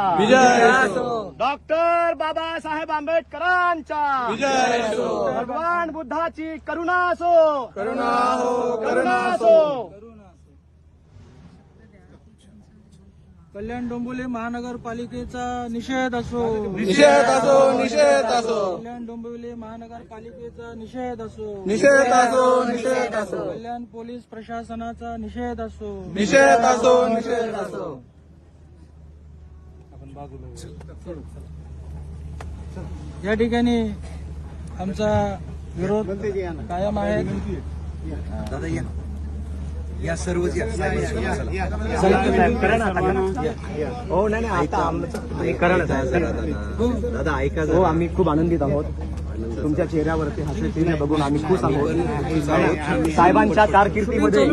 विजय doctor Babasaheb आंबेडकरांचा विजय भगवान बुद्धाची करुणा असो. करुणा हो करुणा असो. कल्याण डोंबिवली महानगरपालिकेचा निषेध असो. निषेध असो निषेध असो कल्याण डोंबिवली महानगरपालिकेचा निषेध असो. निषेध असो निषेध असो कल्याण पोलीस प्रशासनाचा निषेध असो. निषेध असो निषेध असो. या ठिकाणी आमचा विरोध कायम आहे. या सर्वच हो नाही आता दादा ऐका. हो आम्ही खूप आनंदित आहोत. तुमच्या चेहऱ्यावरती हास्य चेहरे बघून आम्ही खुश आहोत. साहेबांच्या कारकिर्दीमध्ये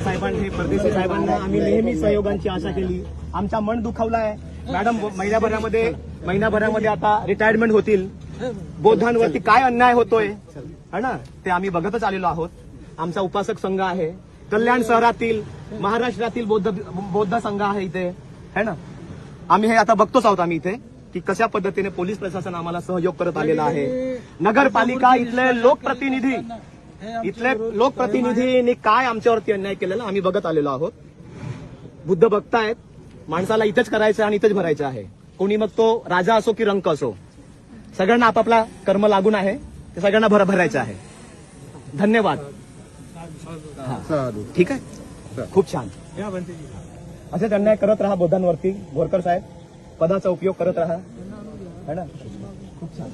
साहेबांनी परदेशी साहेबांना आम्ही नेहमी सहयोगांची आशा केली. आमचा मन दुखावलाय. मॅडम महिन्याभरामध्ये आता रिटायरमेंट होतील. बौद्धांवरती काय अन्याय होतोय है ना ते आम्ही बघतच आलेलो आहोत. आमचा उपासक संघ आहे. कल्याण शहरातील महाराष्ट्रातील बौद्ध संघ आहे इथे है ना. आम्ही हे आता बघतोच आहोत आम्ही इथे की कशा पद्धतीने पोलीस प्रशासन आम्हाला सहयोग करत आलेला आहे. नगरपालिका इथले लोकप्रतिनिधींनी काय आमच्यावरती अन्याय केलेला आम्ही बघत आलेलो आहोत. बुद्ध बघतायत. माणसाला इथेच करायचं आणि इथेच भरायचं आहे. कोणी मग तो राजा असो की रंक असो सगळ्यांना आपापला कर्म लागून आहे. ते सगळ्यांना भरायचं आहे. धन्यवाद. ठीक आहे. खूप छान. असेच अन्याय करत राहा बौद्धांवरती. बोरकर साहेब पदाचा उपयोग करत राहा है ना. खूप छान.